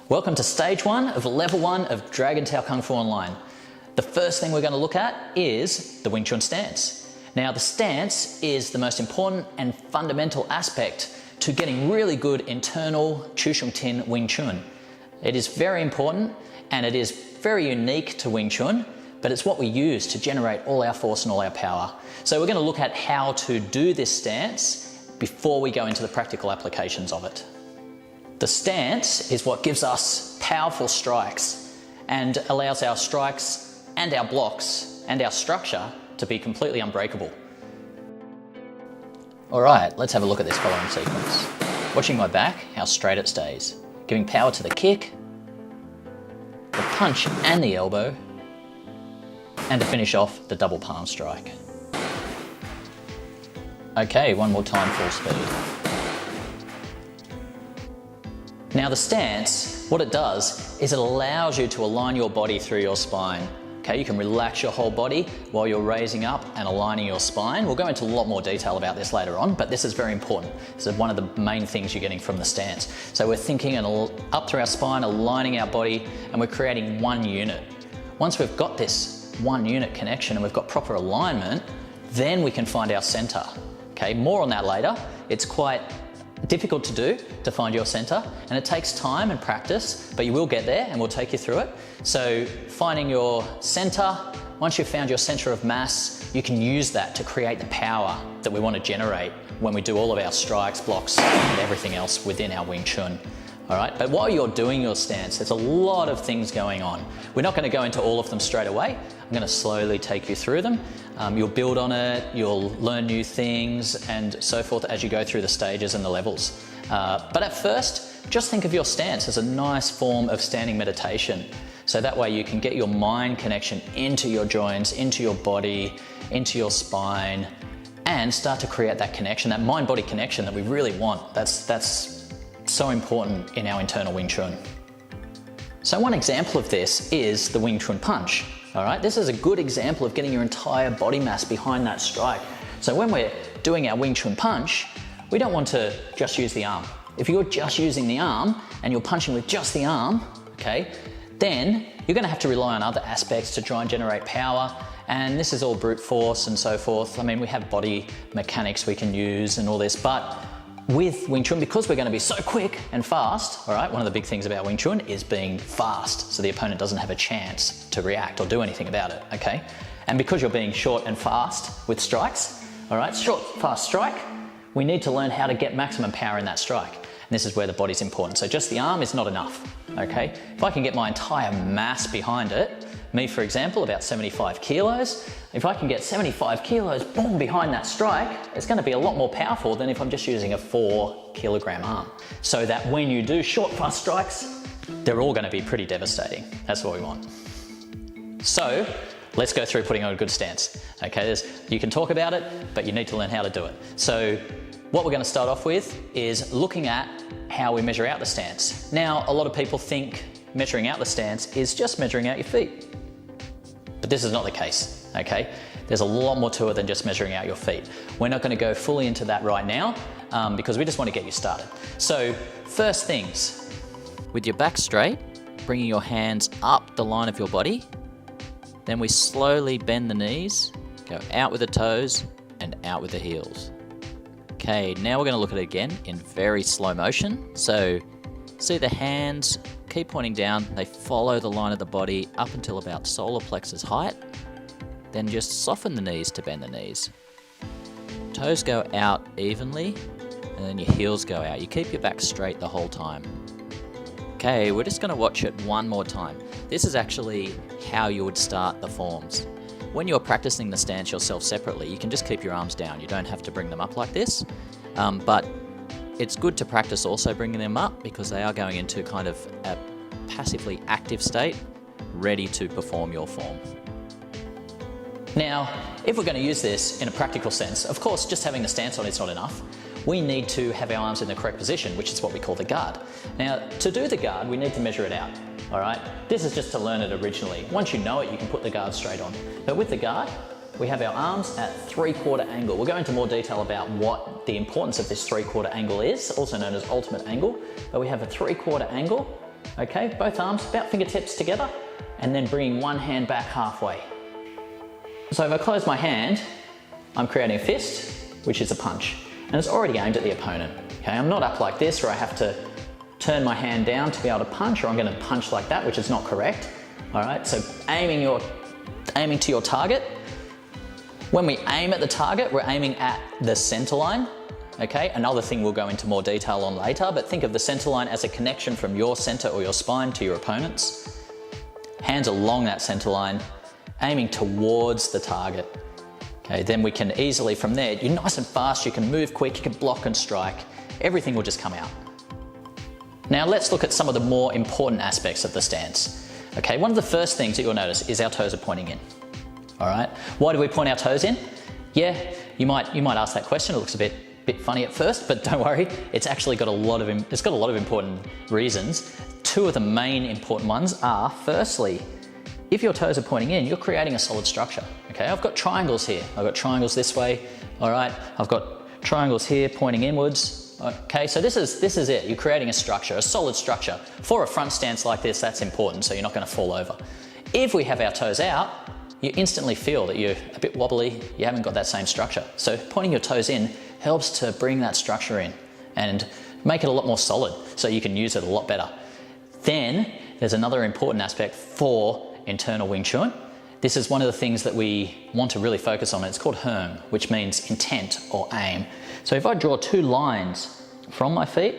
Welcome to stage 1 of level 1 of Dragon Tao Kung Fu Online. The first thing we're going to look at is the Wing Chun stance. Now the stance is the most important and fundamental aspect to getting really good internal Chu Shung Tin Wing Chun. It is very important and it is very unique to Wing Chun, but it's what we use to generate all our force and all our power. So we're going to look at how to do this stance before we go into the practical applications of it. The stance is what gives us powerful strikes and allows our strikes and our blocks and our structure to be completely unbreakable. All right, let's have a look at this following sequence. Watching my back, how straight it stays. Giving power to the kick, the punch and the elbow, and to finish off, the double palm strike. Okay, one more time, full speed. Now the stance, what it does is it allows you to align your body through your spine. Okay, you can relax your whole body while you're raising up and aligning your spine. We'll go into a lot more detail about this later on, but this is very important. This is one of the main things you're getting from the stance. So we're thinking up through our spine, aligning our body, and we're creating one unit. Once we've got this one unit connection and we've got proper alignment, then we can find our center. Okay, more on that later. It's quite difficult to do, to find your center, and it takes time and practice, but you will get there and we'll take you through it. So finding your center, once you've found your center of mass, you can use that to create the power that we want to generate when we do all of our strikes, blocks, and everything else within our Wing Chun. All right, but while you're doing your stance, there's a lot of things going on. We're not going to go into all of them straight away. I'm going to slowly take you through them. You'll build on it, you'll learn new things and so forth as you go through the stages and the levels. But at first, just think of your stance as a nice form of standing meditation. So that way you can get your mind connection into your joints, into your body, into your spine, and start to create that connection, that mind-body connection that we really want. That's so important in our internal Wing Chun. So one example of this is the Wing Chun punch. All right, this is a good example of getting your entire body mass behind that strike. So when we're doing our Wing Chun punch, we don't want to just use the arm. If you're just using the arm and you're punching with just the arm, okay, then you're going to have to rely on other aspects to try and generate power. And this is all brute force and so forth. I mean, we have body mechanics we can use and all this, but with Wing Chun, because we're going to be so quick and fast, all right, one of the big things about Wing Chun is being fast, so the opponent doesn't have a chance to react or do anything about it, okay? And because you're being short and fast with strikes, all right, short, fast strike, we need to learn how to get maximum power in that strike. And this is where the body's important. So just the arm is not enough, okay? If I can get my entire mass behind it, me, for example, about 75 kilos. If I can get 75 kilos, boom, behind that strike, it's going to be a lot more powerful than if I'm just using a 4 kilogram arm. So that when you do short, fast strikes, they're all going to be pretty devastating. That's what we want. So let's go through putting on a good stance. Okay, you can talk about it, but you need to learn how to do it. So what we're going to start off with is looking at how we measure out the stance. Now, a lot of people think measuring out the stance is just measuring out your feet. But this is not the case, okay? There's a lot more to it than just measuring out your feet. We're not going to go fully into that right now because we just want to get you started. So first things, with your back straight, bringing your hands up the line of your body, then we slowly bend the knees, go out with the toes and out with the heels. Okay, now we're going to look at it again in very slow motion. So see the hands, keep pointing down, they follow the line of the body up until about solar plexus height. Then just soften the knees to bend the knees. Toes go out evenly, and then your heels go out. You keep your back straight the whole time. Okay, we're just going to watch it one more time. This is actually how you would start the forms. When you're practicing the stance yourself separately, you can just keep your arms down. You don't have to bring them up like this, but it's good to practice also bringing them up because they are going into kind of a passively active state, ready to perform your form. Now, if we're going to use this in a practical sense, of course, just having the stance on is not enough. We need to have our arms in the correct position, which is what we call the guard. Now, to do the guard, we need to measure it out, all right? This is just to learn it originally. Once you know it, you can put the guard straight on. But with the guard, we have our arms at 3/4 angle. We'll go into more detail about what the importance of this 3/4 angle is, also known as ultimate angle, but we have a 3/4 angle Okay, both arms about fingertips together, and then bringing one hand back halfway. So if I close my hand, I'm creating a fist, which is a punch, and it's already aimed at the opponent. Okay, I'm not up like this where I have to turn my hand down to be able to punch, or I'm going to punch like that, which is not correct. All right, so aiming to your target. When we aim at the target, we're aiming at the center line. Okay, another thing we'll go into more detail on later, but think of the center line as a connection from your center or your spine to your opponent's. Hands along that center line, aiming towards the target. Okay, then we can easily from there, you're nice and fast, you can move quick, you can block and strike, everything will just come out. Now let's look at some of the more important aspects of the stance. Okay, one of the first things that you'll notice is our toes are pointing in. All right, why do we point our toes in? Yeah, you might ask that question, it looks a bit funny at first, but don't worry, it's actually got a lot of important reasons. Two of the main important ones are, firstly, if your toes are pointing in, you're creating a solid structure. Okay, I've got triangles here. I've got triangles this way. All right, I've got triangles here pointing inwards. Okay, so this is it. You're creating a structure, a solid structure. For a front stance like this, that's important, so you're not going to fall over. If we have our toes out, you instantly feel that you're a bit wobbly, you haven't got that same structure. So pointing your toes in helps to bring that structure in and make it a lot more solid so you can use it a lot better. Then there's another important aspect for internal Wing Chun. This is one of the things that we want to really focus on. It's called Hung, which means intent or aim. So if I draw two lines from my feet,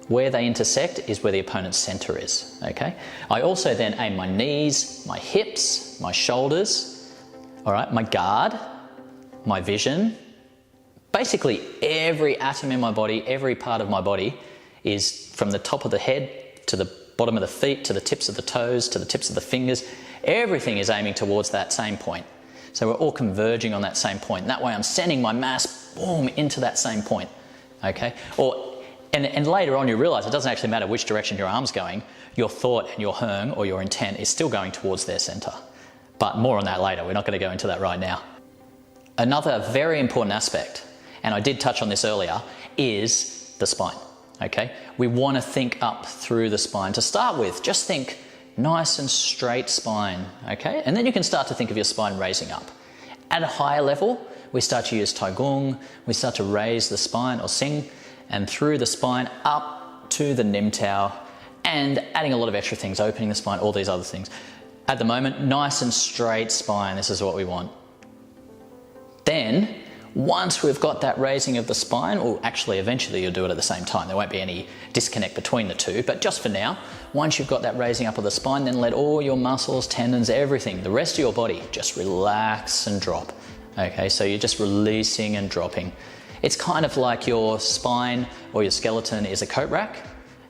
where they intersect is where the opponent's center is, okay? I also then aim my knees, my hips, my shoulders, all right, my guard, my vision. Basically every atom in my body, every part of my body is from the top of the head to the bottom of the feet, to the tips of the toes, to the tips of the fingers. Everything is aiming towards that same point. So we're all converging on that same point. And that way I'm sending my mass, boom, into that same point, okay? And later on you realize it doesn't actually matter which direction your arm's going, your thought and your hung or your intent is still going towards their center. But more on that later, we're not going to go into that right now. Another very important aspect, and I did touch on this earlier, is the spine, okay? We want to think up through the spine. To start with, just think nice and straight spine, okay? And then you can start to think of your spine raising up. At a higher level, we start to use Tai Gong, we start to raise the spine or Sing, and through the spine up to the Nim Tao, and adding a lot of extra things, opening the spine, all these other things. At the moment, nice and straight spine, this is what we want. Then, once we've got that raising of the spine, or actually eventually you'll do it at the same time, there won't be any disconnect between the two, but just for now, once you've got that raising up of the spine, then let all your muscles, tendons, everything, the rest of your body, just relax and drop. Okay, so you're just releasing and dropping. It's kind of like your spine or your skeleton is a coat rack,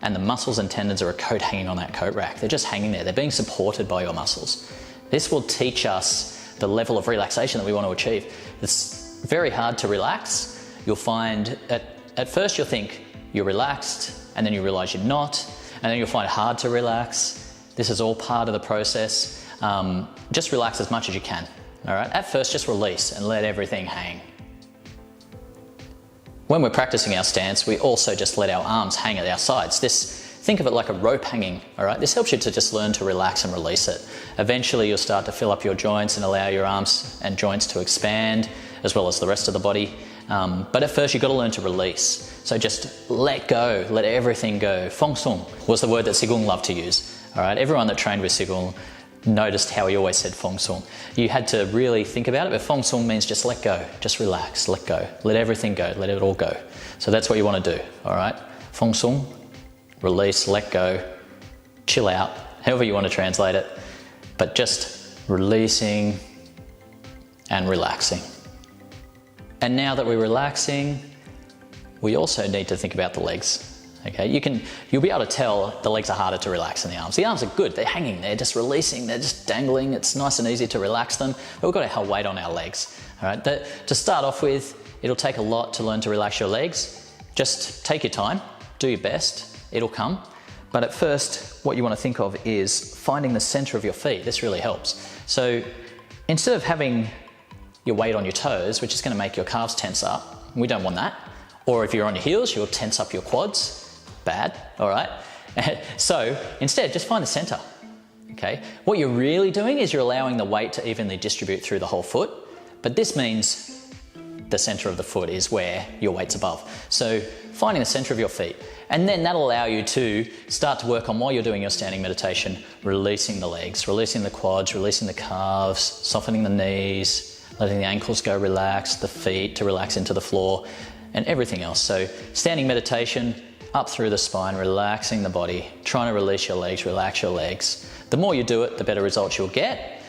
and the muscles and tendons are a coat hanging on that coat rack. They're just hanging there. They're being supported by your muscles. This will teach us the level of relaxation that we want to achieve. It's very hard to relax. You'll find at first you'll think you're relaxed, and then you realize you're not, and then you'll find it hard to relax. This is all part of the process. Just relax as much as you can. All right. At first, just release and let everything hang. When we're practicing our stance, we also just let our arms hang at our sides. Think of it like a rope hanging, all right? This helps you to just learn to relax and release it. Eventually, you'll start to fill up your joints and allow your arms and joints to expand, as well as the rest of the body. But at first, you've got to learn to release. So just let go, let everything go. Feng Sung was the word that Sigung loved to use, all right? Everyone that trained with Sigung noticed how he always said Feng Sung. You had to really think about it, but Feng Sung means just let go, just relax, let go, let everything go, let it all go. So that's what you want to do, all right? Feng Sung, release, let go, chill out, however you want to translate it, but just releasing and relaxing. And now that we're relaxing, we also need to think about the legs. Okay, you'll be able to tell the legs are harder to relax than the arms. The arms are good, they're hanging, they're just releasing, they're just dangling, it's nice and easy to relax them, but we've got to hold weight on our legs. All right, to start off with, it'll take a lot to learn to relax your legs. Just take your time, do your best, it'll come. But at first, what you want to think of is finding the center of your feet. This really helps. So instead of having your weight on your toes, which is going to make your calves tense up, we don't want that. Or if you're on your heels, you'll tense up your quads. Bad, all right? So instead, just find the center. Okay? What you're really doing is you're allowing the weight to evenly distribute through the whole foot, but this means the center of the foot is where your weight's above. So finding the center of your feet, and then that'll allow you to start to work on, while you're doing your standing meditation, releasing the legs, releasing the quads, releasing the calves, softening the knees, letting the ankles go relaxed, the feet to relax into the floor, and everything else. So standing meditation, up through the spine, relaxing the body, trying to release your legs, relax your legs. The more you do it, the better results you'll get.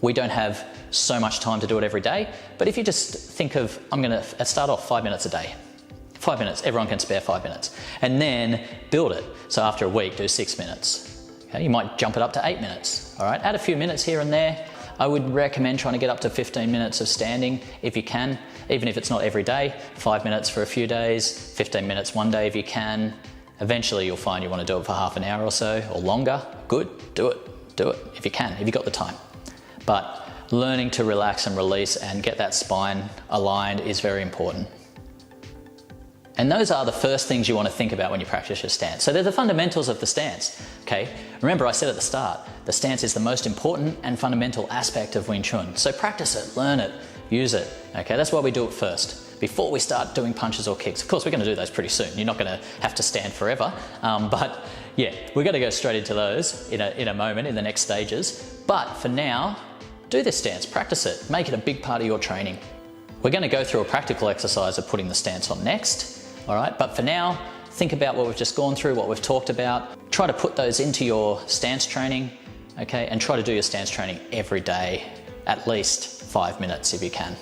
We don't have so much time to do it every day, but if you just think of, I'm going to start off 5 minutes a day. 5 minutes, everyone can spare 5 minutes. And then build it. So after a week, do 6 minutes. Okay, you might jump it up to 8 minutes. All right, add a few minutes here and there. I would recommend trying to get up to 15 minutes of standing if you can, even if it's not every day. 5 minutes for a few days, 15 minutes one day if you can. Eventually you'll find you want to do it for half an hour or so, or longer. Good, do it if you can, if you've got the time. But learning to relax and release and get that spine aligned is very important. And those are the first things you want to think about when you practice your stance. So they're the fundamentals of the stance, okay? Remember I said at the start, the stance is the most important and fundamental aspect of Wing Chun. So practice it, learn it, use it, okay? That's why we do it first, before we start doing punches or kicks. Of course, we're going to do those pretty soon. You're not going to have to stand forever, but yeah, we're going to go straight into those in a moment, in the next stages. But for now, do this stance, practice it, make it a big part of your training. We're going to go through a practical exercise of putting the stance on next. All right, but for now, think about what we've just gone through, what we've talked about. Try to put those into your stance training, okay? And try to do your stance training every day, at least 5 minutes if you can.